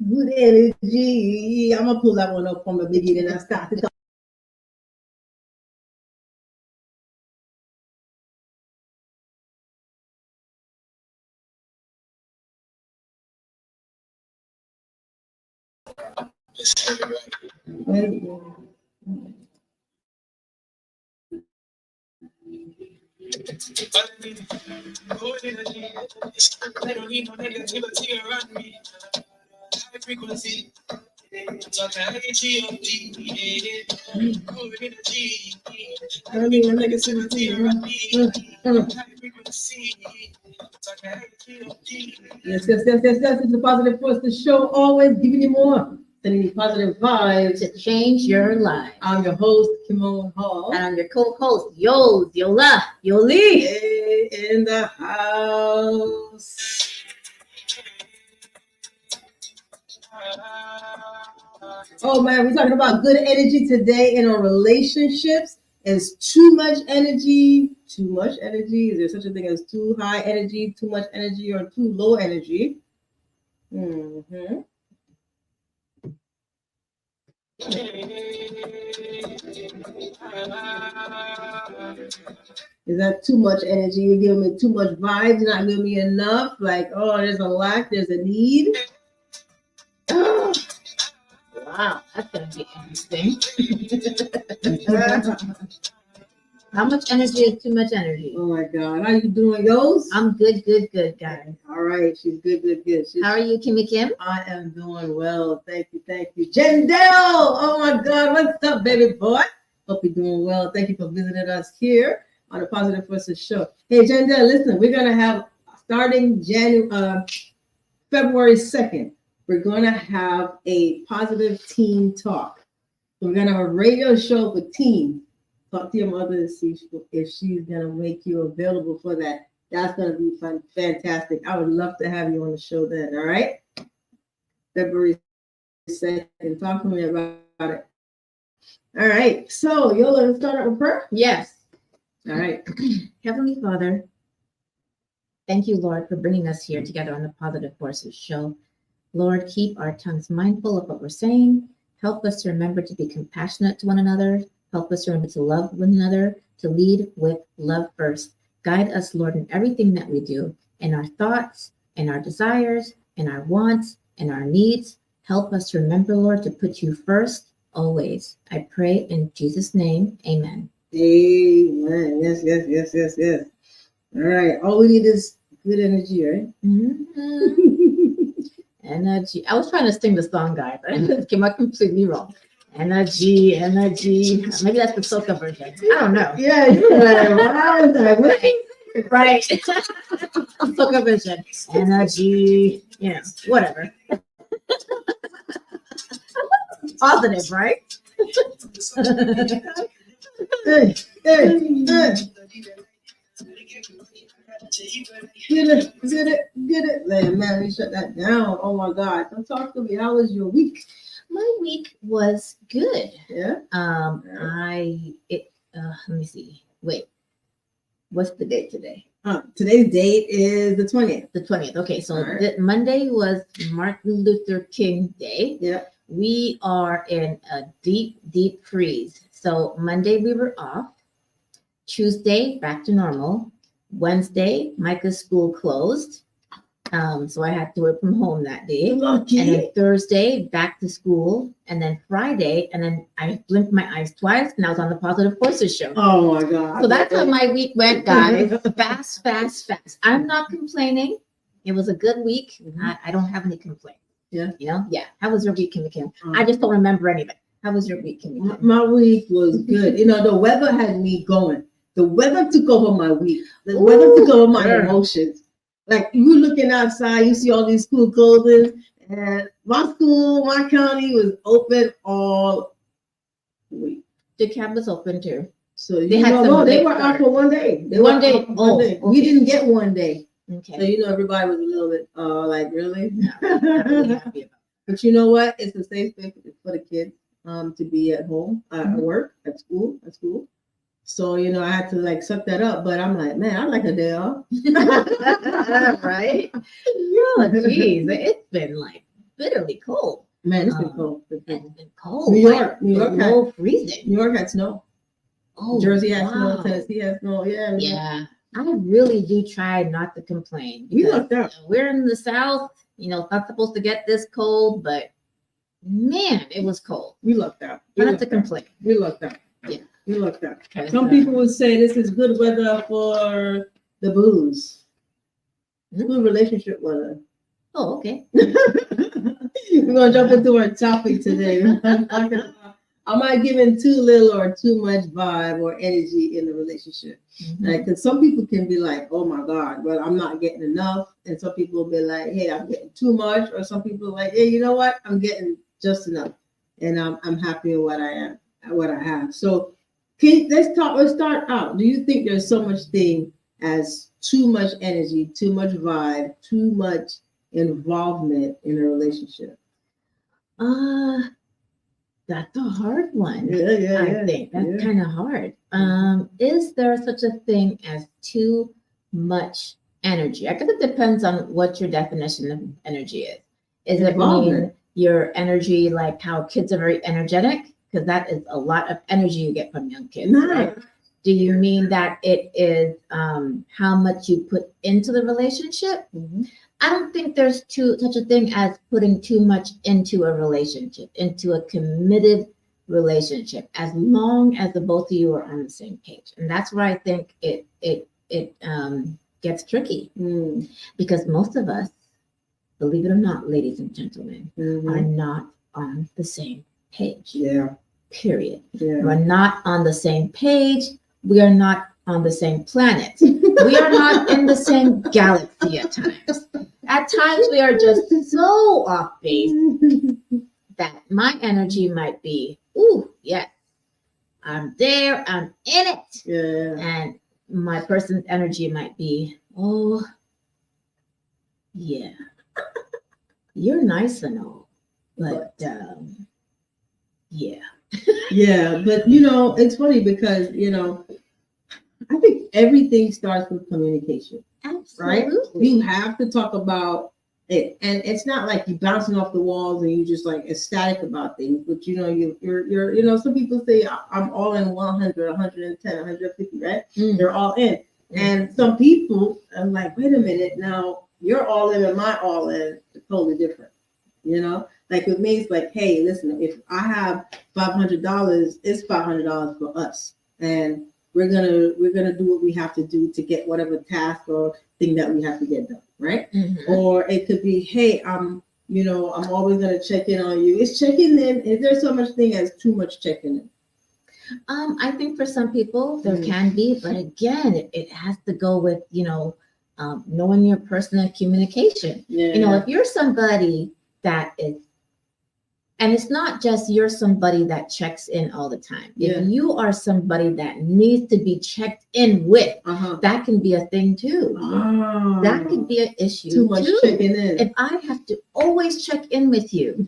Good energy. I'm gonna pull that one up from the beginning and start it. Yes, yes, yes, yes, yes. It's a positive force. The show always giving you more. Sending you positive vibes to change your life. I'm your host, Kimone Hall. And I'm your co-host, Yola, Yoli. Hey, in the house. Oh man, we're talking about good energy today in our relationships. Is too much energy? Too much energy? Is there such a thing as too high energy, too much energy, or too low energy? Mm-hmm. Is that too much energy? You're giving me too much vibes, you're not giving me enough. Like, oh, there's a lack, there's a need. Oh, wow, that's gonna be interesting. How much energy is too much energy? Oh my God, how you doing, Yos? I'm good, guys. All right, she's good. How are you, Kimmy Kim? I am doing well, thank you. Jendel, oh my God, what's up, baby boy? Hope you're doing well. Thank you for visiting us here on the Positive Forces Show. Hey, Jendel, listen, we're gonna have starting February 2nd. We're gonna have a positive teen talk. So we're gonna have a radio show for teens. Talk to your mother and see if she's gonna make you available for that. That's gonna be fun, fantastic. I would love to have you on the show then. All right, February 2nd. Talk to me about it. All right. So Yola, let's start out with prayer. Yes. All right. Heavenly Father, thank you, Lord, for bringing us here together on the Positive Forces Show. Lord, keep our tongues mindful of what we're saying. Help us to remember to be compassionate to one another. Help us to remember to love one another, to lead with love first. Guide us, Lord, in everything that we do, in our thoughts, in our desires, in our wants, in our needs. Help us to remember, Lord, to put you first always. I pray in Jesus' name, amen. Amen. Yes. All right. All we need is good energy, right? Mm-hmm. Energy. I was trying to sing the song, guys, but it came out completely wrong. Energy. Maybe that's the soca version. I don't know. Yeah, you're right. Right. Soca version. Energy. Yeah, whatever. Positive, right? Hey. Get it. Man, we shut that down. Oh my God. Don't talk to me. How was your week? My week was good. Yeah. Let me see. Wait. What's the date today? Today's date is the 20th. The 20th. Okay, so Monday was Martin Luther King Day. Yeah. We are in a deep freeze. So Monday we were off. Tuesday, back to normal. Wednesday, Micah's school closed. So I had to work from home that day. Lucky. And then Thursday, back to school. And then Friday, and then I blinked my eyes twice, and I was on the Positive Forces Show. Oh my God. So that's how my week went, guys. Fast. I'm not complaining. It was a good week. Mm-hmm. I don't have any complaints. Yeah. You know? Yeah. How was your week, Kimmy Kim? I just don't remember anything. How was your week, Kimmy Kim? My week was good. The weather had me going. The weather took over my week. The weather took over my emotions. Like, you looking outside, you see all these school closings, and my school, my county was open all week. The camp was open too. So they were out for one day. One day. Okay. We didn't get one day. Okay. So everybody was a little bit like, really? No, I'm not really happy about it. But you know what? It's a safe space for the kids. to be at home, at work, at school. So, I had to like suck that up. But I'm like, man, I like a day off. Right? Oh, geez. It's been like bitterly cold. Man, it's been cold. It's been cold. New York below freezing. New York had snow. Oh, Jersey has snow. wow. Tennessee has snow. Yeah. Yeah. I really do try not to complain. We because lucked out. We're in the South, it's not supposed to get this cold, but man, it was cold. We lucked out. Try not to complain. We lucked out. Yeah. We lucked out. Okay, Some people would say this is good weather for the booze. Good relationship weather. Oh, okay. We're gonna jump into our topic today. Am I giving too little or too much vibe or energy in the relationship? Because some people can be like, "Oh my God, well, I'm not getting enough," and some people will be like, "Hey, I'm getting too much," or some people are like, "Hey, you know what? I'm getting just enough, and I'm happy with what I have." So, let's start out. Do you think there's so much thing as too much energy, too much vibe, too much involvement in a relationship? That's a hard one. Yeah. I think that's kind of hard. Is there such a thing as too much energy? I guess it depends on what your definition of energy is. Is it mean your energy like how kids are very energetic? Because that is a lot of energy you get from young kids, right? Do you mean that it is how much you put into the relationship? I don't think there's such a thing as putting too much into a relationship, into a committed relationship, as long as the both of you are on the same page. And that's where I think it gets tricky, because most of us, believe it or not, ladies and gentlemen, are not on the same page. Yeah. Period. Yeah. We're not on the same page. We are not on the same planet. We are not in the same galaxy at times. At times we are just so off base that my energy might be, ooh, yes, I'm there, I'm in it. Yeah. And my person's energy might be, oh, yeah, you're nice and all, but yeah. Yeah, but it's funny because I think everything starts with communication. Absolutely. Right? You have to talk about it, and it's not like you bouncing off the walls and you just like ecstatic about things. But you're some people say I'm all in 100, 110, 150, right? They're all in, and some people are like, wait a minute, now you're all in and my all in is totally different. Like with me, it's like, hey, listen, if I have $500, it's $500 for us, and we're gonna do what we have to do to get whatever task or thing that we have to get done, right? Or it could be, hey, I'm always gonna check in on you. Is checking in? Is there so much thing as too much checking in? I think for some people there can be, but again, it has to go with knowing your personal communication. Yeah. If you're somebody that is. And it's not just you're somebody that checks in all the time. If you are somebody that needs to be checked in with, that can be a thing too. That could be an issue too much checking in. If I have to always check in with you,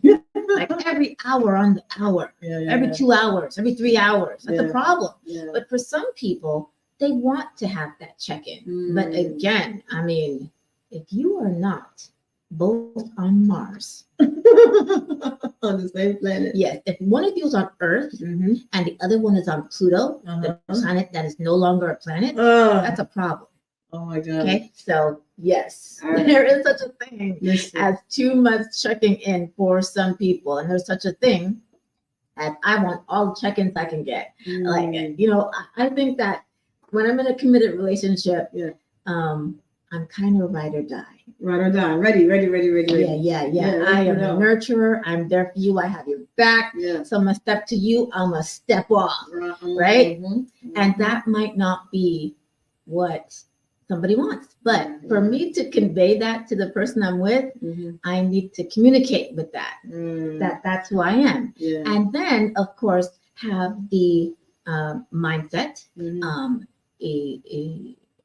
like every hour on the hour, every 2 hours, every 3 hours, that's a problem. But for some people, they want to have that check-in. But again, I mean, if you are not both on Mars, on the same planet. Yes, if one of you is on Earth and the other one is on Pluto, the planet that is no longer a planet, that's a problem. Oh my God. Okay, so yes, there is such a thing as too much checking in for some people, and there's such a thing as I want all the check-ins I can get. Like I think that when I'm in a committed relationship, I'm kind of ride or die. Ride or die. Ready. Yeah. I am a nurturer. I'm there for you. I have your back. Yeah. So I'm going to step to you. I'm going to step off. Right? And that might not be what somebody wants. But for me to convey that to the person I'm with, I need to communicate with that. That's who I am. Yeah. And then, of course, have the mindset,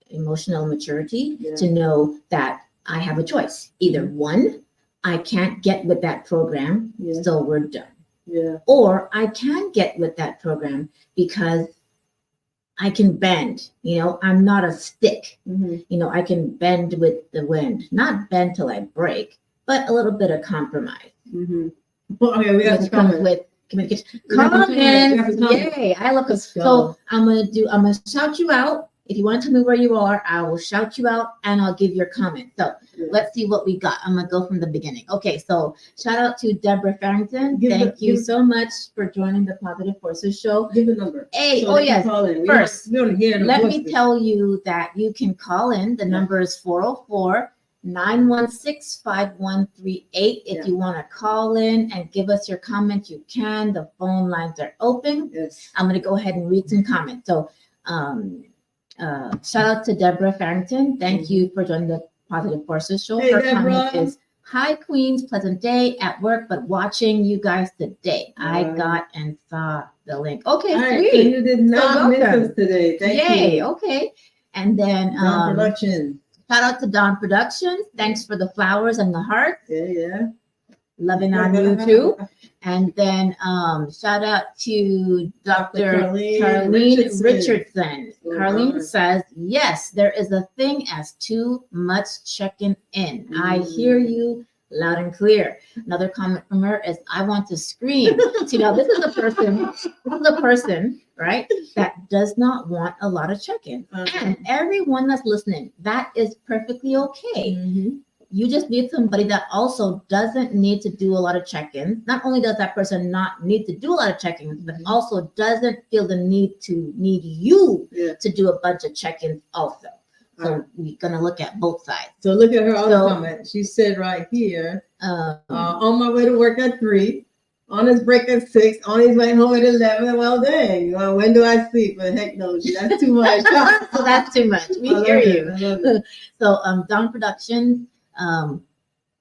emotional maturity to know that I have a choice. Either one, I can't get with that program, so we're done. Yeah. Or I can get with that program because I can bend. I'm not a stick. I can bend with the wind, not bend till I break, but a little bit of compromise. Well, okay, we got Which some comes comments. with communication. We got some comments. Comments. Yay. I love it. So I'm gonna shout you out. If you want to tell me where you are, I will shout you out and I'll give your comment. So let's see what we got. I'm gonna go from the beginning. Okay, so shout out to Deborah Farrington. Thank you so much for joining the Positive Forces Show. Give the number. Hey, so yes. First, we don't hear let me tell you that you can call in. The number is 404-916-5138. If you want to call in and give us your comment, you can. The phone lines are open. Yes. I'm going to go ahead and read some comments. So, shout out to Deborah Farrington. Thank you for joining the Positive Forces Show. Hey, Her Deborah. comment is, hi, Queens. Pleasant day at work, but watching you guys today. I got and saw the link. Okay, sweet. So you did not miss us today. Thank you. Yay. Okay. And then Dawn Production. Shout out to Dawn Productions. Thanks for the flowers and the hearts. Yeah. Loving on you too. And then shout out to Dr. Carlene Richardson. Carlene says, yes, there is a thing as too much checking in. I hear you loud and clear. Another comment from her is, I want to scream. So, this is a person, right, that does not want a lot of check-in. And everyone that's listening, that is perfectly okay. You just need somebody that also doesn't need to do a lot of check-ins. Not only does that person not need to do a lot of check-ins, but also doesn't feel the need you to do a bunch of check-ins also. So we're gonna look at both sides. So look at her other comment. She said right here, on my way to work at 3, on his break at 6, on his way home at 11. Well, dang. Well, when do I sleep? But heck no, that's too much. So that's too much. We hear you. So Dawn Productions.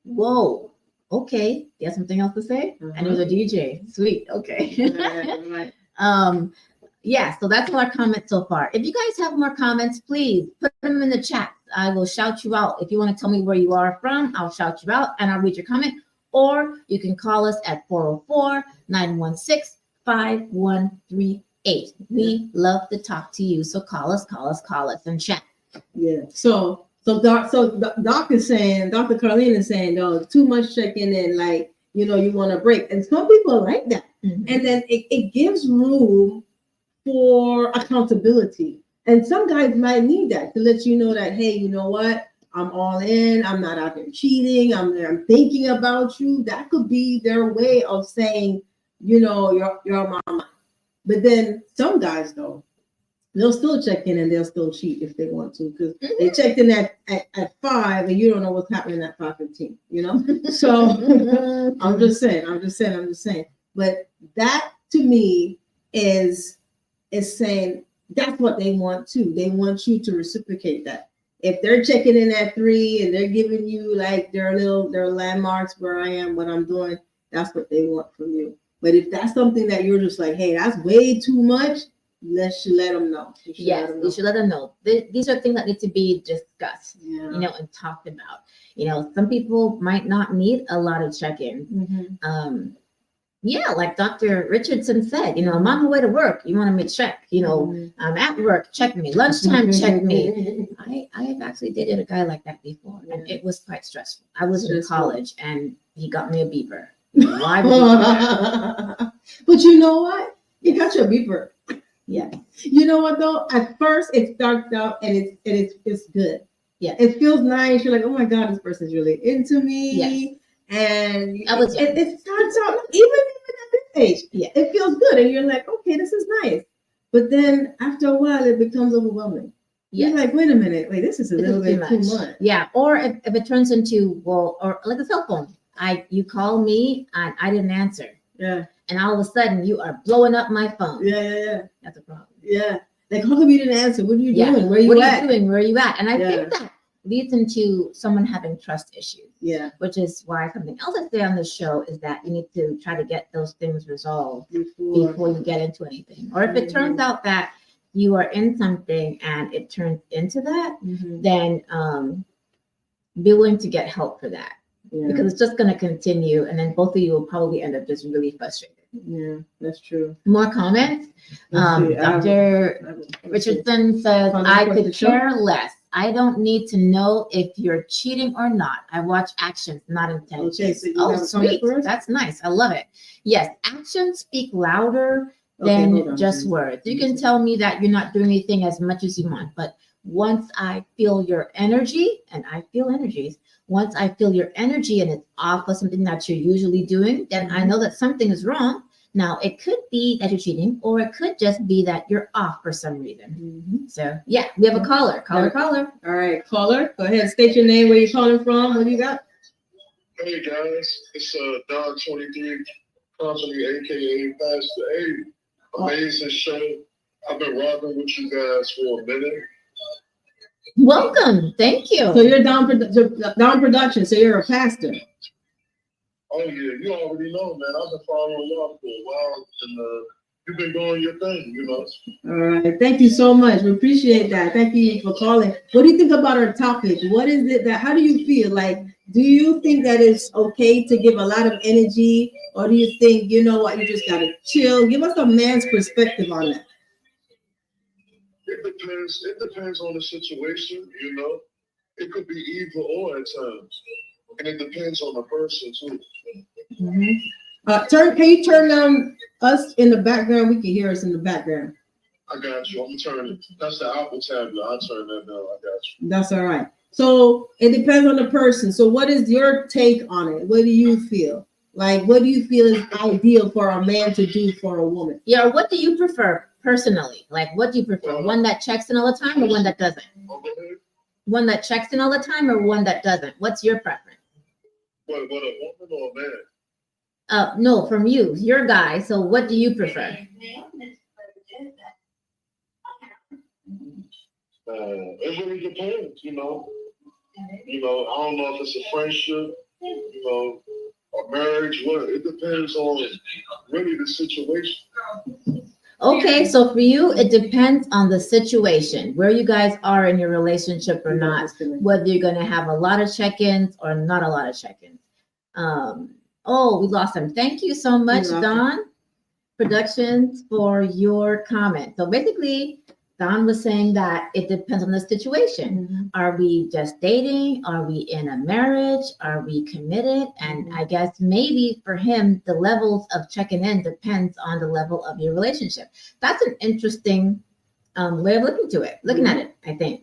Whoa. Okay. You have something else to say? And there's a DJ. Sweet. Okay. Right. Yeah, so that's our comments so far. If you guys have more comments, please put them in the chat. I will shout you out. If you want to tell me where you are from, I'll shout you out and I'll read your comment. Or you can call us at 404-916-5138. We love to talk to you. So call us and chat. Yeah. So Doc is saying, Dr. Carlene is saying, no, too much checking in, like, you want to break. And some people like that. And then it gives room for accountability. And some guys might need that to let you know that, hey, you know what? I'm all in. I'm not out there cheating. I'm thinking about you. That could be their way of saying, you're my mind. But then some guys, though, they'll still check in and they'll still cheat if they want to, because they checked in at 5 and you don't know what's happening at 5:15, So I'm just saying. But that to me is saying that's what they want too. They want you to reciprocate that. If they're checking in at 3 and they're giving you like their landmarks where I am, what I'm doing, that's what they want from you. But if that's something that you're just like, hey, that's way too much, you should let them know. You should let them know. These are things that need to be discussed, and talked about. Some people might not need a lot of check-ins. Like Dr. Richardson said, I'm on my way to work. You want me to check? I'm at work. Check me. Lunchtime. Check me. I have actually dated a guy like that before, and it was quite stressful. I was in college, and he got me a beeper. Why would he do that? But you know what? You got your beeper. Yeah. You know what though? At first it starts out and it's good. Yeah. It feels nice. You're like, oh my God, this person's really into me. Yes. And it starts out even at this age. Yeah. It feels good. And you're like, okay, this is nice. But then after a while it becomes overwhelming. Yes. You're like, wait a minute, this is a little bit too much. Yeah. Or if it turns into, or like a cell phone. You call me and I didn't answer. Yeah. And all of a sudden you are blowing up my phone. Yeah. That's a problem. Yeah. Like, how come you didn't answer? What are you doing? Where are you at? Where are you at? And I think that leads into someone having trust issues. Yeah. Which is why something else I say on this show is that you need to try to get those things resolved before you get into anything. Or if it turns out that you are in something and it turns into that, then be willing to get help for that. Yeah. because it's just going to continue, and then both of you will probably end up just really frustrated. Yeah, that's true. More comments? Let's see, Dr. Richardson says, I could care less. I don't need to know if you're cheating or not. I watch actions, not intentions. Okay, so you Oh, have a comment sweet. for us? That's nice. I love it. Yes, actions speak louder Okay, than hold on. just words. You can tell me that you're not doing anything as much as you want, but once I feel your energy, and I feel energies, once I feel your energy and it's off of something that you're usually doing, then I know that something is wrong. Now, it could be that you're cheating, or it could just be that you're off for some reason. So, yeah, we have a caller. Caller. All right, caller, go ahead. State your name, where you're calling from. What do you got? Hey guys, it's Don 23 Company, aka Pastor A. Amazing show. I've been rocking with you guys for a minute. Welcome. Thank you. So you're Don Production. So you're a pastor. Oh yeah, you already know, man. I've been following y'all for a while, and you've been doing your thing, you know. All right, thank you so much. We appreciate that. Thank you for calling. What do you think about our topic? What is it that? How do you feel? Like, do you think that it's okay to give a lot of energy, or do you think, you know what, you just gotta chill? Give us a man's perspective on that. It depends. It depends on the situation, you know. It could be either or at times, and it depends on the person too. Can you turn down us in the background? We can hear us in the background. I got you. I'm turning. That's the Apple tablet. I'll turn that down. I got you. That's all right. So it depends on the person. So what is your take on it? What do you feel? Like, what do you feel is ideal for a man to do for a woman? Yeah, what do you prefer personally? Like, what do you prefer? One that checks in all the time, or one that doesn't? One that checks in all the time, or one that doesn't? What's your preference? What, a woman or a man? No, from you. You're a guy, so what do you prefer? It really depends, you know. I don't know if it's a friendship, you know, a marriage. What it depends on really the situation. Okay, so for you, it depends on the situation, where you guys are in your relationship or not, whether you're going to have a lot of check-ins or not a lot of check-ins. Oh, we lost him. Thank you so much, Don Productions, for your comment. So basically, Don was saying that it depends on the situation. Are we just dating? Are we in a marriage? Are we committed? And I guess maybe for him, the levels of checking in depends on the level of your relationship. That's an interesting way of looking at it, I think.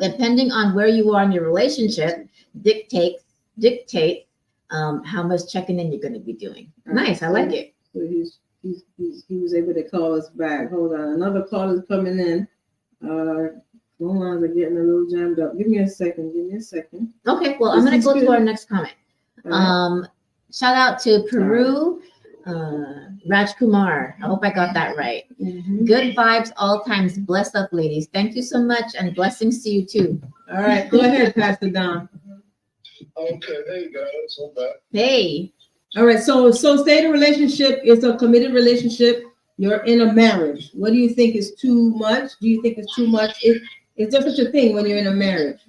Depending on where you are in your relationship dictates how much checking in you're going to be doing. Nice, I like it. So he was able to call us back. Hold on, another call is coming in. Phone lines are getting a little jammed up. Give me a second. Okay, well, I'm going to go to our next comment. Right. Shout out to Peru, Raj Kumar. I hope I got that right. Good vibes all times. Bless up, ladies. Thank you so much, and blessings to you too. All right, go ahead, Pastor Don. Okay, hey guys, I'm back. Hey. All right, so say the relationship is a committed relationship. You're in a marriage. What do you think is too much? Do you think it's too much? Is there such a thing when you're in a marriage?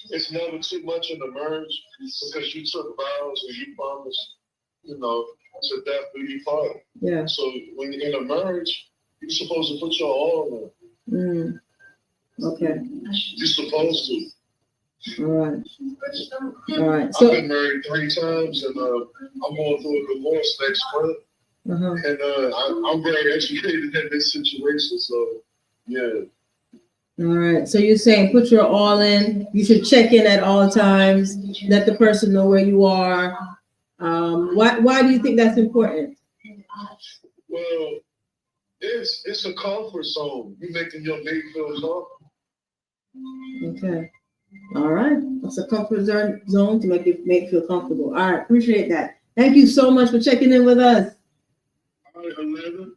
It's never too much in the marriage because you took vows and you promised, you know, to death do you part. Yeah. So when you're in a marriage, you're supposed to put your all in. Okay. You're supposed to. All right. So I've been married 3 times, and I'm going through a divorce next month. And I'm very educated in this situation, so yeah. All right. So you're saying put your all in. You should check in at all times. Let the person know where you are. Why do you think that's important? Well, it's a comfort zone. You're making your mate feel comfortable. Okay. All right. It's a comfort zone to make you feel comfortable. All right. Appreciate that. Thank you so much for checking in with us. All right, 11,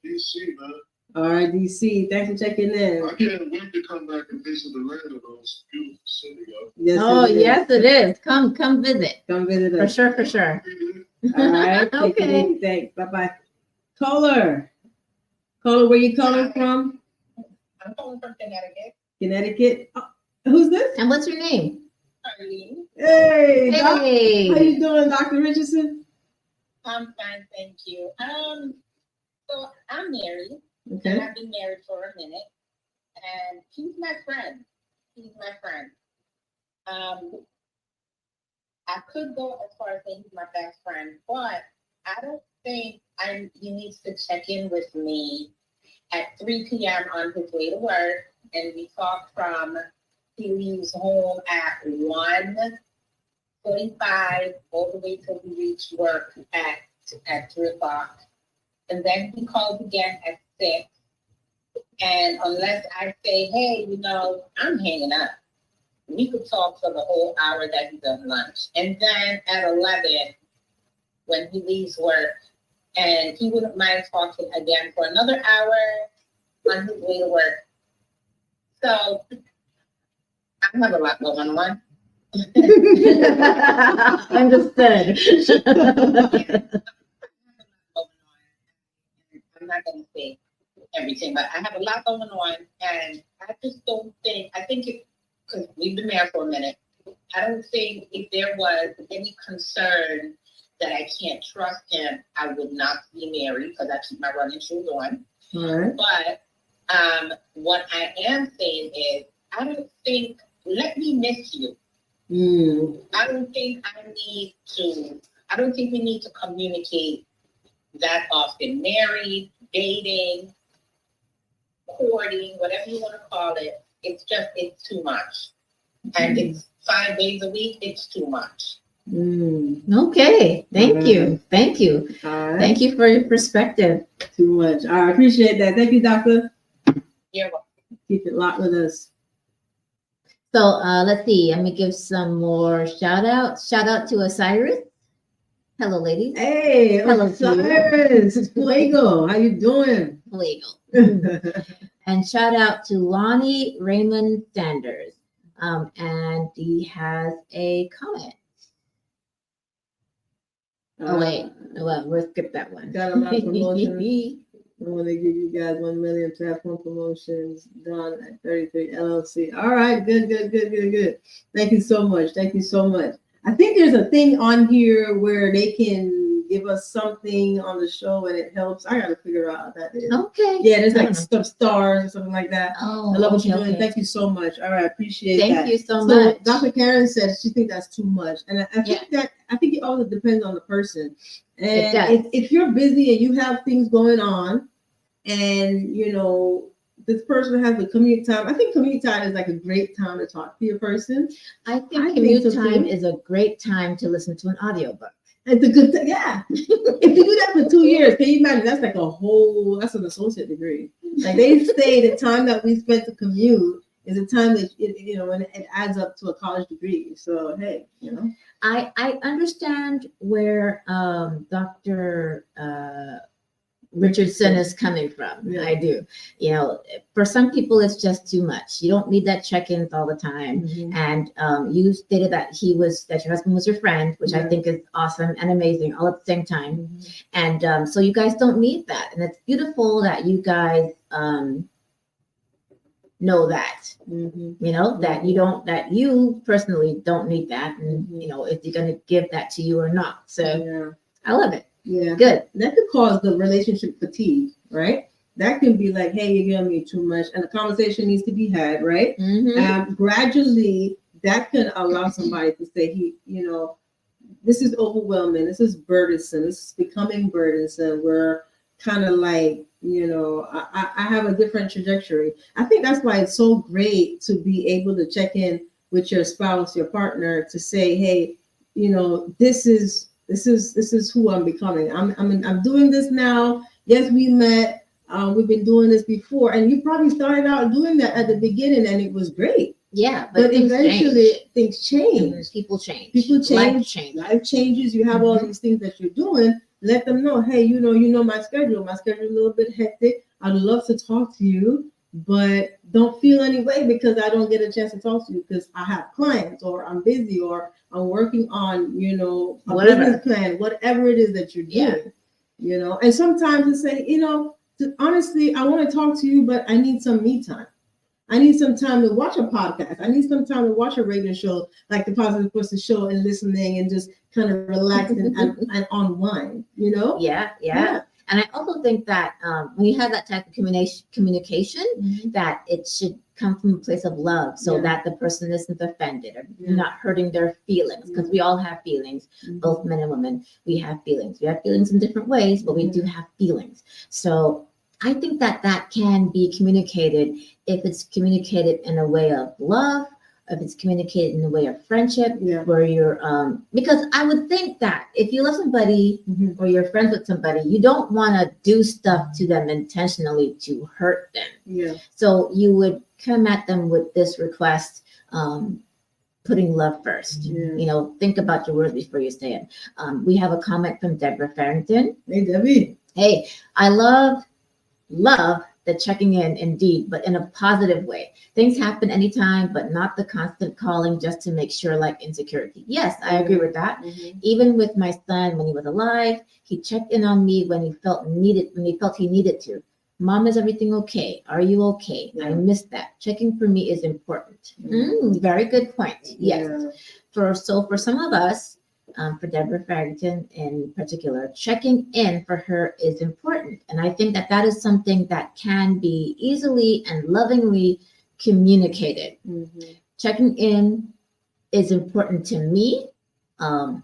DC, man. All right, DC. Thanks for checking in. I can't wait to come back and visit Atlanta, though. It's a beautiful city, yo. Yes, it is. Come visit. Come visit us. For sure. All right. Okay. Thanks. Bye-bye. Caller, where you calling from? I'm calling from Connecticut. Connecticut. Who's this? And what's your name? Arlene. Hey, how Hey. you doing, Dr. Richardson? I'm fine, thank you. So I'm married, and Okay. I've been married for a minute, and he's my friend. He's my friend. Um, I could go as far as saying he's my best friend, but I don't think he needs to check in with me at 3 p.m. on his way to work, and we talk from he leaves home at 1:45 all the way till we reach work at 3 o'clock. And then he calls again at 6. And unless I say, hey, I'm hanging up, we could talk for the whole hour that he does lunch. And then at 11, when he leaves work, and he wouldn't mind talking again for another hour on his way to work. So I have a lot going on. Understood. I'm not going to say everything, but I have a lot going on, and I just don't think, because we've been married for a minute, I don't think if there was any concern that I can't trust him, I would not be married because I keep my running shoes on. All right. But what I am saying is, I don't think, let me miss you. I don't think we need to communicate that often. Married, dating, courting, whatever you want to call it, it's too much. And it's 5 days a week, it's too much. Okay. Thank you. Thank you. All right. Thank you for your perspective. Too much. All right. Appreciate that. Thank you, Doctor. You're welcome. Keep it locked with us. So let's see. Let me give some more shout outs. Shout out to Osiris. Hello, ladies. Hey, Hello, Osiris. Fuego. How you doing? Legal. And shout out to Lonnie Raymond Sanders. And he has a comment. Oh, wait. Well, we'll skip that one. Got a lot of promotions. I want to give you guys 1 million platform promotions done at 33 LLC. All right, good. Thank you so much. I think there's a thing on here where they can give us something on the show and it helps. I got to figure out what that is. Okay. Yeah, there's like some stars or something like that. Oh, I love what you're okay. doing. Thank you so much. All right, appreciate that. Thank you so much. Dr. Karen said she thinks that's too much, and I think it also depends on the person. And if you're busy and you have things going on, and this person has a commute time, I think commute time is like a great time to talk to your person. I think commute time is a great time to listen to an audiobook. It's a good thing, yeah. If you do that for 2 years, can you imagine? That's like that's an associate degree. Like they say, the time that we spent to commute is a time that when it adds up to a college degree. So hey, I understand where Dr. Richardson is coming from. Yeah. I do. For some people, it's just too much. You don't need that check-ins all the time. Mm-hmm. And you stated that that your husband was your friend, which I think is awesome and amazing all at the same time. Mm-hmm. And so you guys don't need that. And it's beautiful that you guys know that. Mm-hmm. That you personally don't need that. And if you're going to give that to you or not. So I love it. Yeah. Good. That could cause the relationship fatigue, right? That can be like, hey, you're giving me too much, and the conversation needs to be had, right? Mm-hmm. Gradually, that can allow somebody to say, this is overwhelming, this is burdensome, this is becoming burdensome. We're kind of like, I have a different trajectory. I think that's why it's so great to be able to check in with your spouse, your partner, to say, hey, this is who I'm becoming. I'm doing this now. Yes, we met. We've been doing this before, and you probably started out doing that at the beginning, and it was great. Yeah, but eventually things change. People change. Life changes. You have all these things that you're doing. Let them know, hey, my schedule. My schedule is a little bit hectic. I'd love to talk to you, but don't feel any way because I don't get a chance to talk to you because I have clients, or I'm busy, or I'm working on, a business plan, whatever it is that you're doing, and sometimes you say, honestly, I want to talk to you, but I need some me time. I need some time to watch a podcast. I need some time to watch a radio show like the Positive Forces show and listening and just kind of relax and unwind, you know? Yeah. And I also think that when you have that type of communication, that it should come from a place of love, so that the person isn't offended or not hurting their feelings, because we all have feelings, both men and women. We have feelings. We have feelings in different ways, but we do have feelings. So I think that that can be communicated if it's communicated in a way of love, if it's communicated in a way of friendship, where you're, because I would think that if you love somebody or you're friends with somebody, you don't want to do stuff to them intentionally to hurt them. Yeah. So you would come at them with this request, putting love first. You know, think about your words before you say it. We have a comment from Deborah Farrington. Hey, Debbie. Hey, I love the checking in, indeed, but in a positive way. Things happen anytime, but not the constant calling just to make sure, like insecurity. Yes, I agree with that. Even with my son, when he was alive, he checked in on me when he felt he needed to. Mom, is everything okay? Are you okay? I missed that. Checking for me is important. Very good point. Yes. For some of us, for Deborah Farrington in particular, checking in for her is important. And I think that that is something that can be easily and lovingly communicated. Checking in is important to me.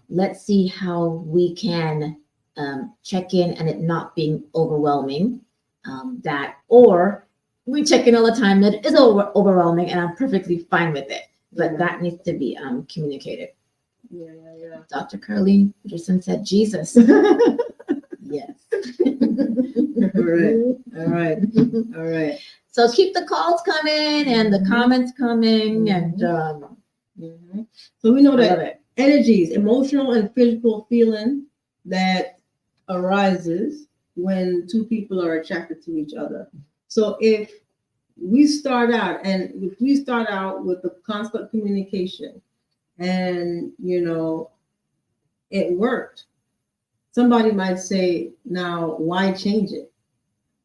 Let's see how we can check in and it not being overwhelming. Or we check in all the time that it is overwhelming and I'm perfectly fine with it. But that needs to be communicated. Yeah. Dr. Caroline Peterson said Jesus. Yes. All right. So keep the calls coming and the comments coming, and So we know I love that it. energies, emotional and physical feeling that arises when two people are attracted to each other. So if we start out with the constant communication and, it worked, somebody might say, now, why change it?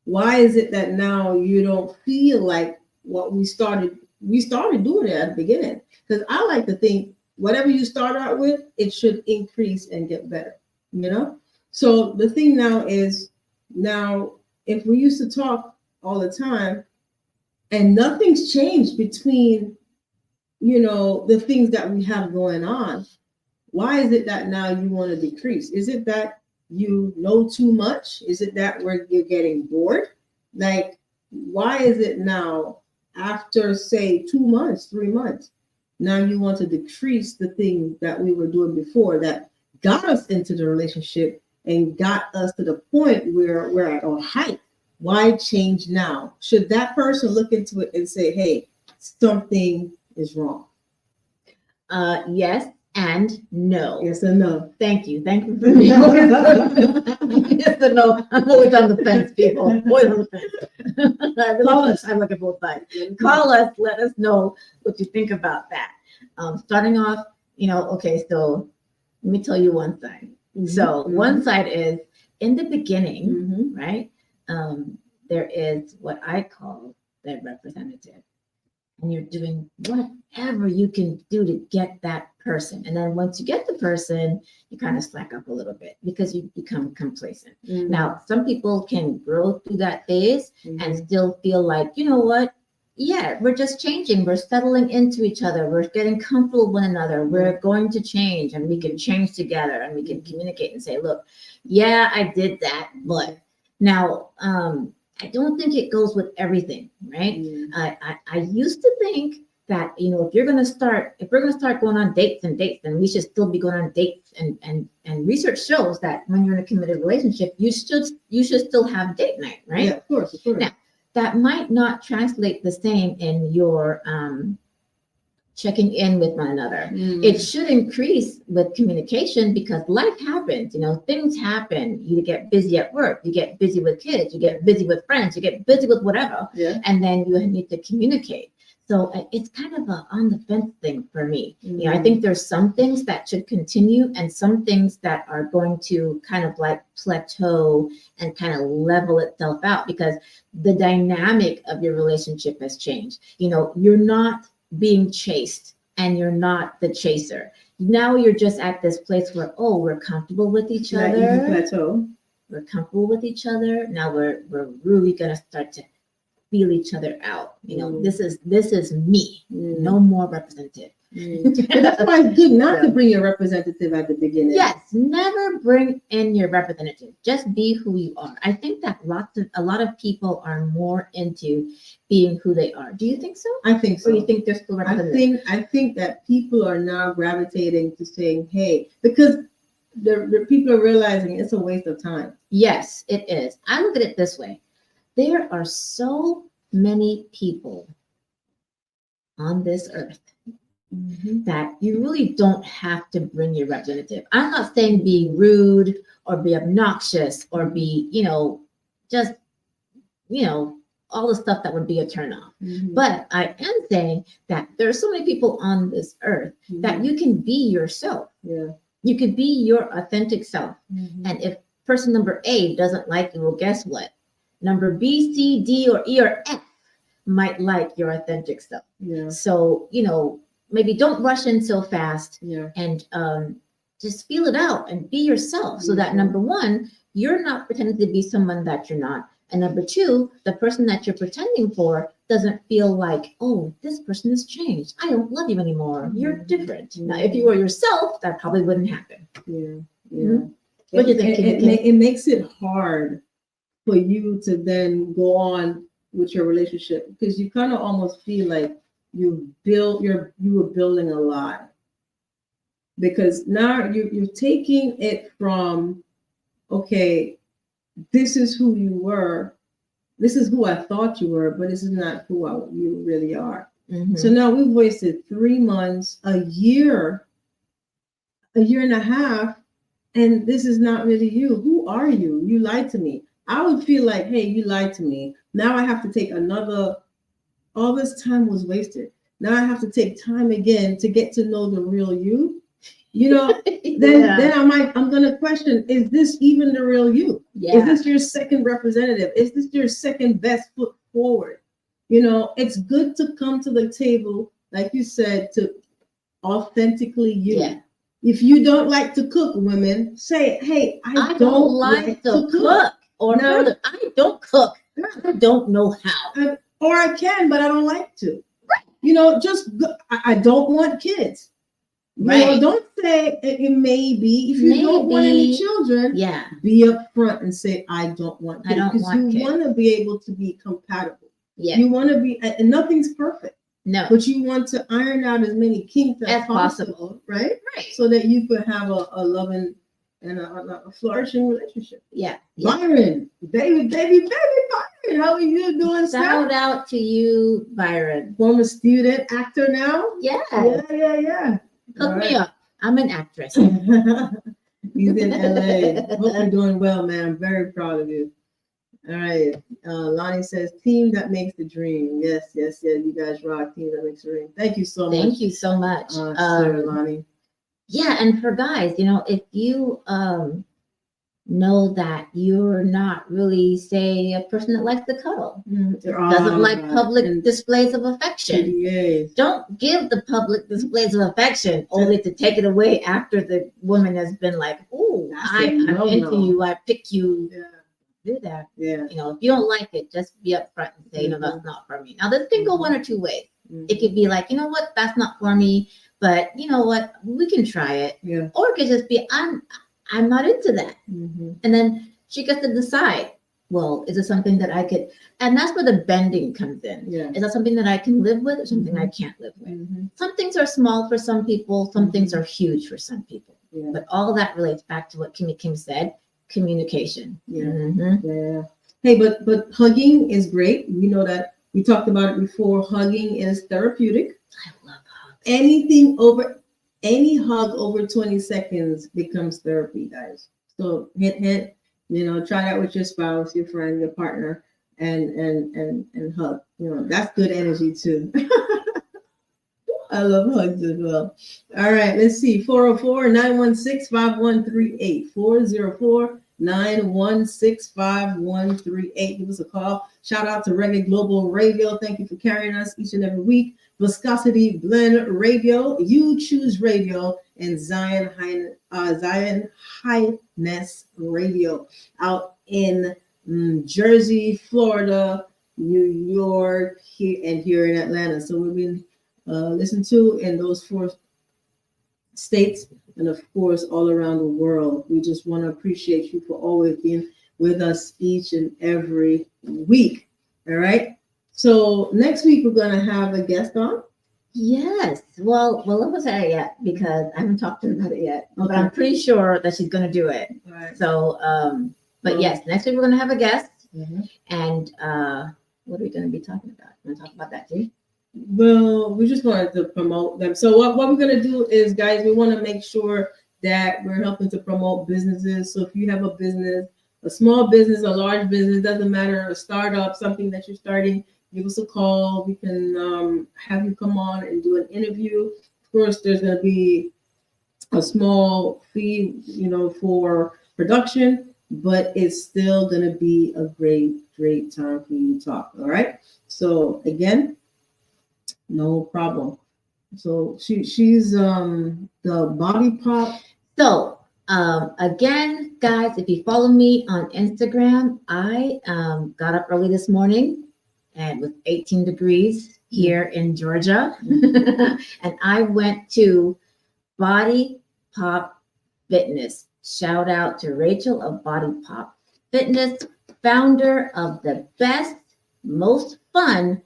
Why is it that now you don't feel like what we started doing it at the beginning? Because I like to think whatever you start out with, it should increase and get better, So the thing now is, if we used to talk all the time and nothing's changed between, the things that we have going on, why is it that now you want to decrease? Is it that you know too much? Is it that you're getting bored? Like, why is it now, after say 2 months, 3 months, now you want to decrease the things that we were doing before that got us into the relationship and got us to the point where we're at our height? Why change now? Should that person look into it and say, hey, something is wrong? Yes and no. Yes and no. Thank you for me. Yes and no. I'm always on the fence, people. Always on the fence. Call us. I'm looking both sides. Call us. Let us know what you think about that. Starting off, okay, so let me tell you one side. So one side is, in the beginning, right? There is what I call the representative. And you're doing whatever you can do to get that person. And then once you get the person, you kind of slack up a little bit because you become complacent. Now, some people can grow through that phase and still feel like, you know what? Yeah, we're just changing. We're settling into each other. We're getting comfortable with one another. We're going to change, and we can change together, and we can communicate and say, look, yeah, I did that, but now, I don't think it goes with everything, right? I used to think that, if we're gonna start going on dates, then we should still be going on dates. And research shows that when you're in a committed relationship, you should still have date night, right? Yeah, of course. Now, that might not translate the same in your checking in with one another. Mm. It should increase with communication because life happens, things happen. You get busy at work, you get busy with kids, you get busy with friends, you get busy with whatever, Yeah. and then you need to communicate. So it's kind of a on the fence thing for me. I Mm. think there's some things that should continue and some things that are going to kind of like plateau and kind of level itself out because the dynamic of your relationship has changed. You're not being chased and you're not the chaser. Now you're just at this place where, we're comfortable with each Not other. even plateau. We're comfortable with each other. Now we're really gonna start to feel each other out. Mm. This is me. Mm. No more representative. Mm. But that's why it's good not to bring your representative at the beginning. Yes, never bring in your representative. Just be who you are. I think that a lot of people are more into being who they are. Do you think so? I think so. Or you think they're still representative? I think that people are now gravitating to saying, hey, because the people are realizing it's a waste of time. Yes, it is. I look at it this way. There are so many people on this earth that you really don't have to bring your representative. I'm not saying be rude or be obnoxious or be, just, all the stuff that would be a turnoff. Mhm. But I am saying that there are so many people on this earth that you can be yourself. Yeah. You could be your authentic self. Mhm. And if person number A doesn't like you, well, guess what? Number B, C, D, or E, or F might like your authentic self. Yeah. So, maybe don't rush in so fast Yeah. and just feel it out and be yourself so that Mhm. number one, you're not pretending to be someone that you're not. And number two, the person that you're pretending for doesn't feel like, oh, this person has changed. I don't love you anymore. You're different. Now, if you were yourself, that probably wouldn't happen. Yeah. Yeah. Mhm. What do you think, Kimone? It makes it hard for you to then go on with your relationship because you kind of almost feel like you were building a lot because now you're taking it from, okay, this is who you were, this is who I thought you were, but this is not who you really are. Mhm. So now we've wasted 3 months, a year and a half, and this is not really you. Who are you? You lied to me. I would feel like, hey, you lied to me. Now I have to take all this time was wasted. Now I have to take time again to get to know the real you. Then I'm gonna question, is this even the real you? Yeah. Is this your second representative? Is this your second best foot forward? It's good to come to the table, like you said, to authentically you. Yeah. If you don't like to cook, women, say, hey, I don't like to cook. Or No. further, I don't cook. I don't know how. Or I can, but I don't like to. Right. I don't want kids. Right. Don't say it may be. If you don't want any children, Yeah. be upfront and say, I don't want kids. I don't want Because you kids. want to be able to be compatible. Yeah. You want to be, and nothing's perfect, No. but you want to iron out as many kinks as possible, right? Right. So that you could have a loving and a flourishing relationship. Yeah. Byron, baby, Byron, how are you doing? Shout out to you, Byron. Former student, actor now. Yeah. Yeah. Hook me up. I'm an actress. He's in LA. Hope you're doing well, man. I'm very proud of you. All right. Lonnie says, team that makes the dream. Yes. You guys rock. Team that makes the dream. Thank you so much. Thank you so much. Sarah, Lonnie. Yeah, and for guys, if you know that you're not really, say, a person that likes to cuddle, doesn't like public displays of affection, PDAs. don't give the public displays of affection only to take it away after the woman has been like, "Ooh, I'm into you, I pick you." Yeah. Do that. Yeah. If you don't like it, just be upfront and say, that's not for me. Now, this can go one or two ways. It could be like, what, that's not for me, but you know what, we can try it. Yeah. Or it could just be, I'm not into that. Mm-hmm. And then she gets to decide, well, is it something that I could, and that's where the bending comes in. Yeah. Is that something that I can live with or something I can't live with? Mm-hmm. Some things are small for some people, some things are huge for some people. Yeah. But all that relates back to what Kim said, communication. Yeah. Mm-hmm. Yeah. Hey, but hugging is great. We know that. We talked about it before. Hugging is therapeutic. I love hugs. any hug over 20 seconds becomes therapy, guys. So hit, try that with your spouse, your friend, your partner, and hug. That's good energy too. I love hugs as well. All right, let's see. 404-916-5138. 404-916-5138. Give us a call. Shout out to Reggae Global Radio. Thank you for carrying us each and every week. Viscosity Blend Radio, You Choose Radio, and Zion Highness Radio out in Jersey, Florida, New York, here in Atlanta. So we've been listened to in those 4 states, and of course all around the world. We just want to appreciate you for always being with us each and every week. All right. So next week we're going to have a guest on. Yes. Well, let us say it yet because I haven't talked to her about it yet. Okay. But I'm pretty sure that she's going to do it. All right. So, but yes, next week we're going to have a guest. Mm-hmm. And what are we going to be talking about? Want to talk about that too? Well, we just wanted to promote them. So what we're going to do is, guys, we want to make sure that we're helping to promote businesses. So if you have a business, a small business, a large business, doesn't matter, a startup, something that you're starting, give us a call. We can have you come on and do an interview. Of course, there's going to be a small fee, for production, but it's still going to be a great time for you to talk. All right. So again, no problem. So she's the body pop. So again, guys, if you follow me on Instagram, I got up early this morning and with 18 degrees here in Georgia. And I went to Body Pop Fitness. Shout out to Rachel of Body Pop Fitness, founder of the best, most fun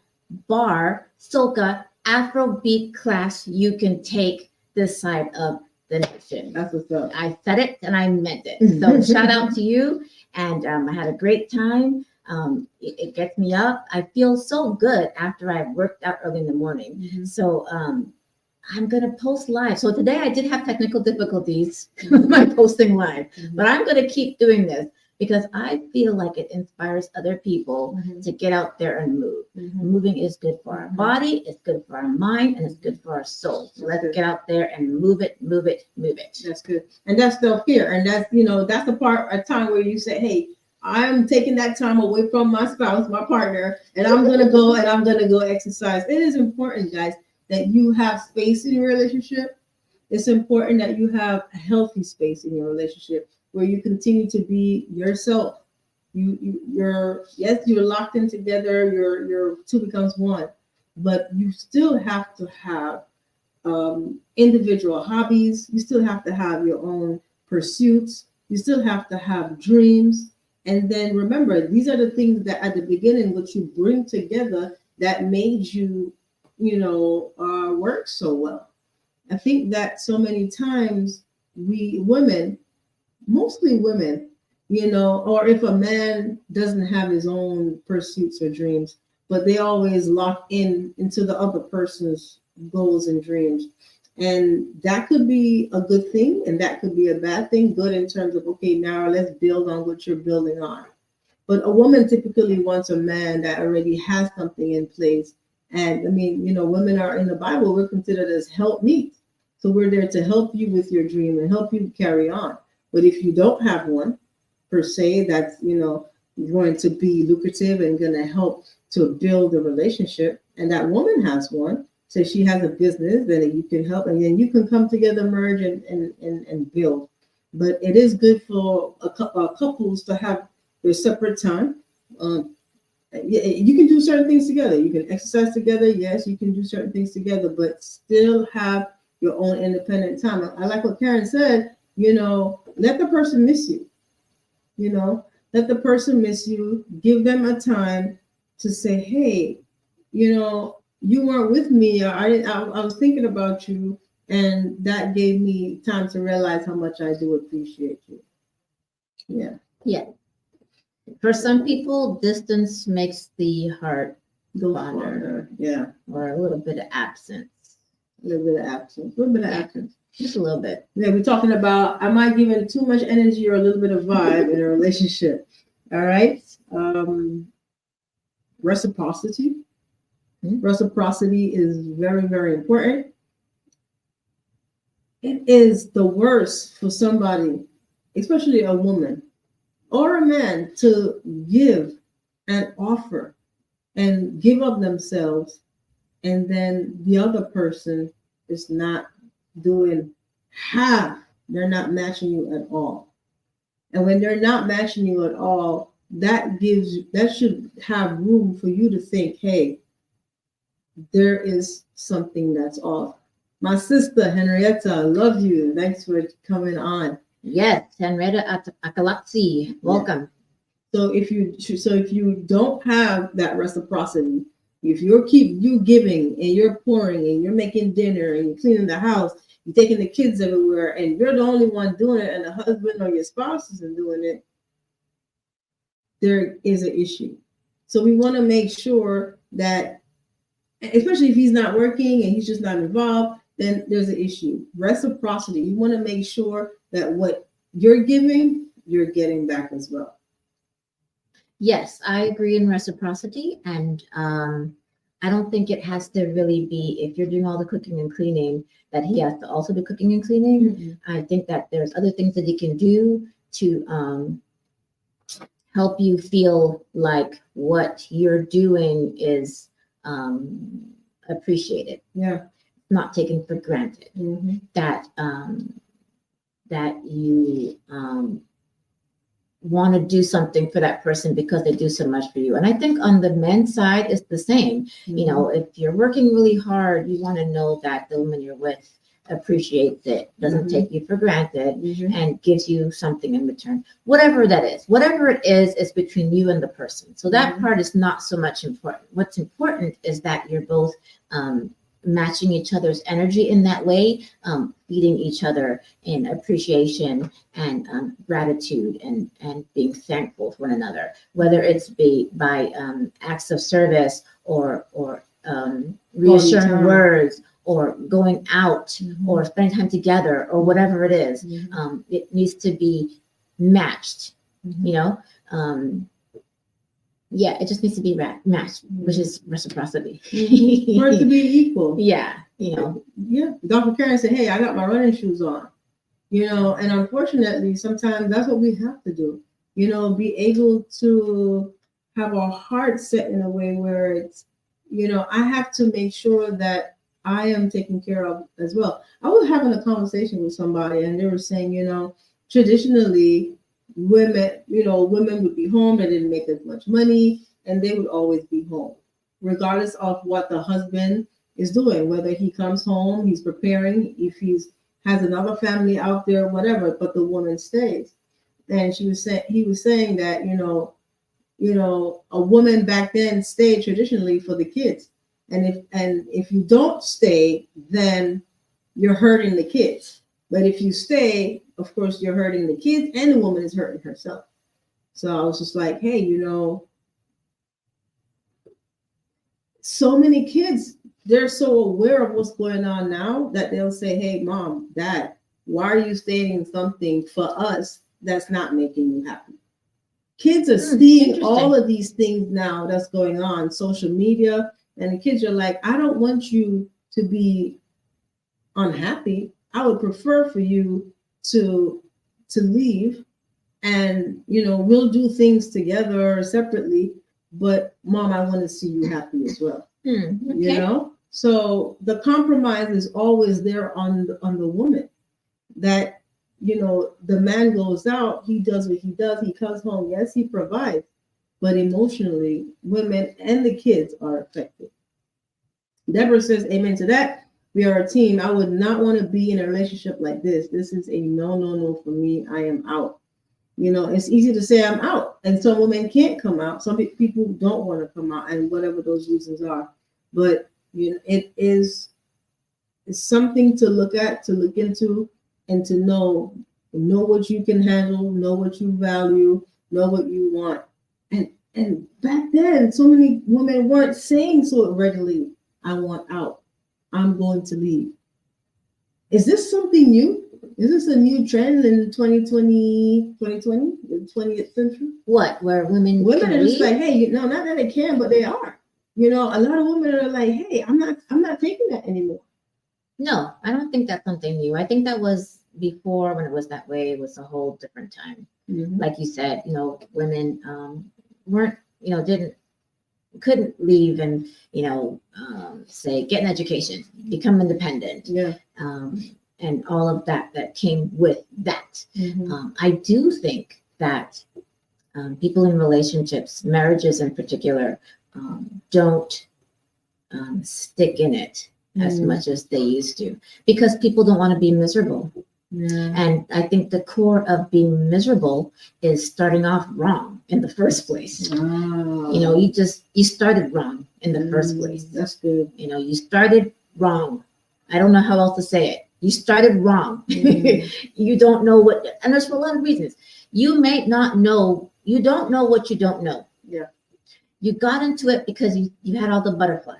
bar, soca, Afrobeat class you can take this side of the nation. That's what's up. I said it and I meant it. So shout out to you. And I had a great time. It gets me up. I feel so good after I worked out early in the morning. Mm-hmm. So I'm going to post live. So today I did have technical difficulties with my posting live, but I'm going to keep doing this because I feel like it inspires other people to get out there and move. Moving is good for our body, it's good for our mind, and it's good for our soul. So let's get out there and move it. That's good. And that's self-care. And that's, that's the time where you say, hey, I'm taking that time away from my spouse, my partner, and I'm going to go exercise. It is important, guys, that you have space in your relationship. It's important that you have a healthy space in your relationship where you continue to be yourself. You're locked in together. Your two becomes one, but you still have to have individual hobbies. You still have to have your own pursuits. You still have to have dreams. And then remember, these are the things that at the beginning, what you bring together that made you, work so well. I think that so many times we women, mostly women, or if a man doesn't have his own pursuits or dreams, but they always lock into the other person's goals and dreams. And that could be a good thing, and that could be a bad thing. Good in terms of, okay, now let's build on what you're building on. But a woman typically wants a man that already has something in place. And I mean, women are in the Bible, we're considered as helpmeet. So we're there to help you with your dream and help you carry on. But if you don't have one, per se, that's, going to be lucrative and going to help to build a relationship, and that woman has one, so she has a business, then you can help, and then you can come together, merge, and build. But it is good for couples to have their separate time. You can do certain things together. You can exercise together. Yes, you can do certain things together, but still have your own independent time. I like what Karen said, let the person miss you. Let the person miss you. Give them a time to say, hey, you weren't with me. I was thinking about you, and that gave me time to realize how much I do appreciate you. Yeah. For some people, distance makes the heart Go fonder. Yeah. Or a little bit of absence. A little bit of absence. A little bit of Yeah. absence. Just a little bit. Yeah, we're talking about, am I giving too much energy or a little bit of vibe in a relationship? All right. Reciprocity. Reciprocity is very, very important. It is the worst for somebody, especially a woman or a man, to give and offer and give up themselves, and then the other person is not doing half. They're not matching you at all. And when they're not matching you at all, that should have room for you to think, hey, there is something that's off. My sister Henrietta, I love you. Thanks for coming on. Yes, Henrietta Akalazzi, welcome. So if you don't have that reciprocity, if you giving and you're pouring and you're making dinner and you're cleaning the house, you're taking the kids everywhere, and you're the only one doing it, and the husband or your spouse isn't doing it, there is an issue. So we want to make sure that, especially if he's not working and he's just not involved, then there's an issue. Reciprocity. You want to make sure that what you're giving, you're getting back as well. Yes, I agree in reciprocity, and I don't think it has to really be, if you're doing all the cooking and cleaning, that he has to also do cooking and cleaning. Mm-hmm. I think that there's other things that he can do to help you feel like what you're doing is appreciated. Yeah. Not taken for granted. Mm-hmm. That you want to do something for that person because they do so much for you. And I think on the men's side, it's the same. Mm-hmm. You know, if you're working really hard, you want to know that the woman you're with appreciates it, doesn't take you for granted, and gives you something in return. Whatever that is, whatever it is between you and the person. So that part is not so much important. What's important is that you're both matching each other's energy in that way, feeding each other in appreciation and gratitude and being thankful for one another, whether it's by acts of service or reassuring words or going out or spending time together or whatever it is. It needs to be matched, you know. Yeah, it just needs to be matched, which is reciprocity. For it to be equal. Yeah, you know. Yeah. Dr. Karen said, hey, I got my running shoes on. You know, and unfortunately, sometimes that's what we have to do. You know, be able to have our heart set in a way where it's, you know, I have to make sure that I am taken care of as well. I was having a conversation with somebody and they were saying, you know, traditionally, women would be home, they didn't make as much money, and they would always be home, regardless of what the husband is doing, whether he comes home, he's preparing, if he has another family out there, whatever, but the woman stays. And he was saying that, you know, a woman back then stayed traditionally for the kids. And if you don't stay, then you're hurting the kids. But if you stay, of course, you're hurting the kids and the woman is hurting herself. So I was just like, hey, you know, so many kids, they're so aware of what's going on now that they'll say, hey, mom, dad, why are you stating something for us that's not making you happy? Kids are seeing all of these things now that's going on, social media, and the kids are like, I don't want you to be unhappy. I would prefer for you to leave, and you know, we'll do things together or separately, but mom, I want to see you happy as well. Okay. You know, so the compromise is always there on the woman, that, you know, the man goes out, he does what he does, he comes home, yes, he provides, but emotionally, women and the kids are affected. Deborah says, amen to that. We are a team. I would not want to be in a relationship like this. This is a no for me. I am out. You know, it's easy to say I'm out, and some women can't come out. Some people don't want to come out, and whatever those reasons are. But you know, it's something to look at, to look into, and to know what you can handle, know what you value, know what you want. And back then, so many women weren't saying so readily, I want out. I'm going to leave. Is this something new? Is this a new trend in 2020, the 20th century? What? Where women Women can are just leave? like, hey, not that they can, but they are. A lot of women are like, hey, I'm not taking that anymore. No, I don't think that's something new. I think that was before when it was that way. It was a whole different time. Mhm. Like you said, women weren't, couldn't leave and, say, get an education, become independent, Yeah. and all of that came with that. Mhm. I do think that people in relationships, marriages in particular, don't stick in it as Mm. much as they used to because people don't want to be miserable. Yeah. And I think the core of being miserable is starting off wrong in the first place. Wow. You started wrong in the first place. That's good. You started wrong. I don't know how else to say it. You started wrong. Mm. You don't know what, and there's for a lot of reasons. You may not know, you don't know what you don't know. Yeah. You got into it because you had all the butterflies.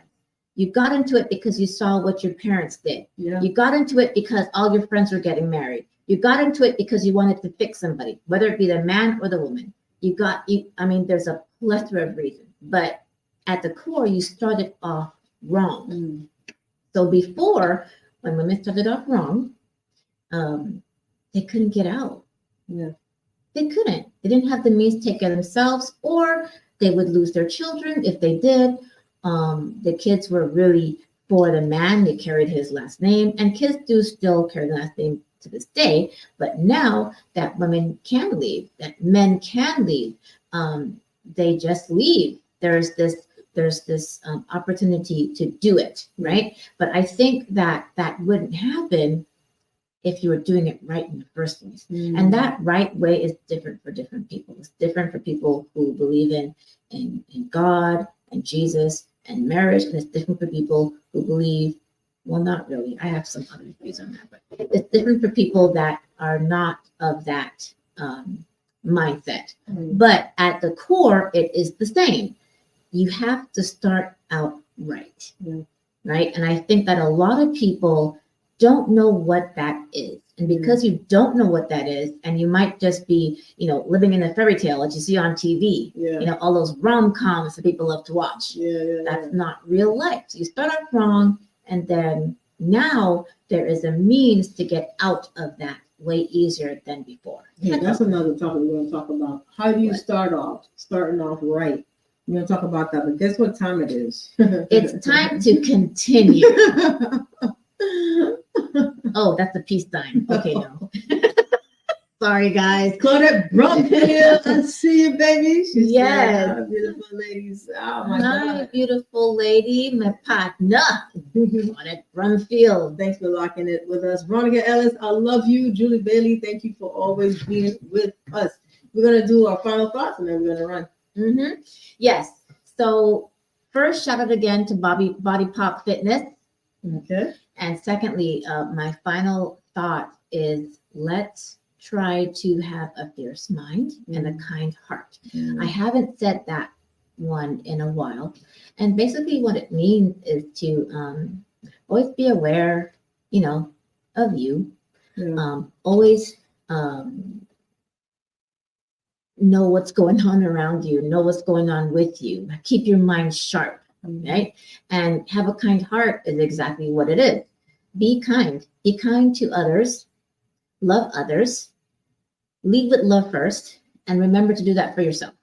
You got into it because you saw what your parents did. Yeah. You got into it because all your friends were getting married. You got into it because you wanted to fix somebody, whether it be the man or the woman. There's a plethora of reasons, but at the core, you started off wrong. Mm. So before, when women started off wrong, they couldn't get out. Yeah. They couldn't. They didn't have the means to take care of themselves, or they would lose their children if they did. The kids were really for the man. They carried his last name, and kids do still carry the last name to this day. But now that women can leave, that men can leave, they just leave. There's this opportunity to do it, right? But I think that wouldn't happen if you were doing it right in the first place. Mm. And that right way is different for different people. It's different for people who believe in God and Jesus and marriage, and it's different for people who believe, well, not really. I have some other views on that, but it's different for people that are not of that mindset. Mm. But at the core, it is the same. You have to start out right, right? And I think that a lot of people don't know what that is. And because you don't know what that is, and you might just be, living in a fairy tale that you see on TV, all those rom-coms that people love to watch. That's not real life. So you start off wrong, and then now there is a means to get out of that way easier than before. Yeah, that's another topic we're going to talk about. How do you starting off right? We're going to talk about that, but guess what time it is? It's time to continue. Oh, that's a peace sign. Okay, no. Sorry, guys. Claudette Brumfield, I see you, baby. She's yes. Beautiful ladies. Oh, my God. Beautiful lady, my partner. Claudette Brumfield. Thanks for locking it with us. Veronica Ellis, I love you. Julie Bailey, thank you for always being with us. We're going to do our final thoughts, and then we're going to run. Mm-hmm. Yes. So first, shout out again to Body Pop Fitness. Okay. And secondly, my final thought is let's try to have a fierce mind and a kind heart. I haven't said that one in a while. And basically what it means is to always be aware, of you. Always know what's going on around you, know what's going on with you. Keep your mind sharp, right? And have a kind heart is exactly what it is. Be kind. Be kind to others. Love others. Lead with love first. And remember to do that for yourself.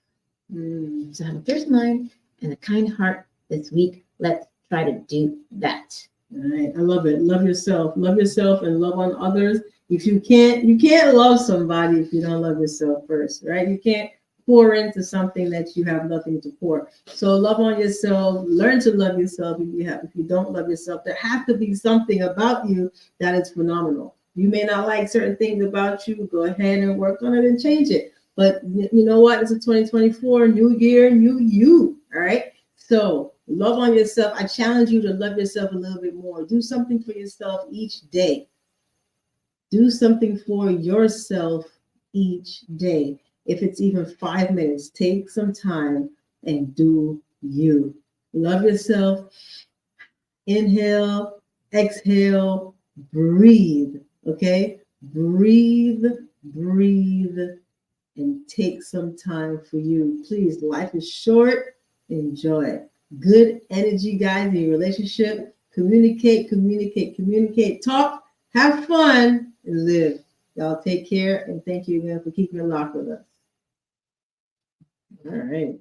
So have a fierce mind and a kind heart this week. Let's try to do that. All right. I love it. Love yourself. Love yourself and love on others. If you can't love somebody if you don't love yourself first, right? You can't pour into something that you have nothing to pour. So love on yourself. Learn to love yourself. If you don't love yourself, there has to be something about you that is phenomenal. You may not like certain things about you. Go ahead and work on it and change it. But you know what? It's a 2024, new year, new you. All right. So love on yourself. I challenge you to love yourself a little bit more. Do something for yourself each day. Do something for yourself each day. If it's even 5 minutes, take some time and do you. Love yourself. Inhale, exhale, breathe. Okay? Breathe, breathe, and take some time for you. Please, life is short. Enjoy it. Good energy, guys, in your relationship. Communicate, communicate, communicate. Talk, have fun, and live. Y'all take care, and thank you again for keeping it locked with us. All right.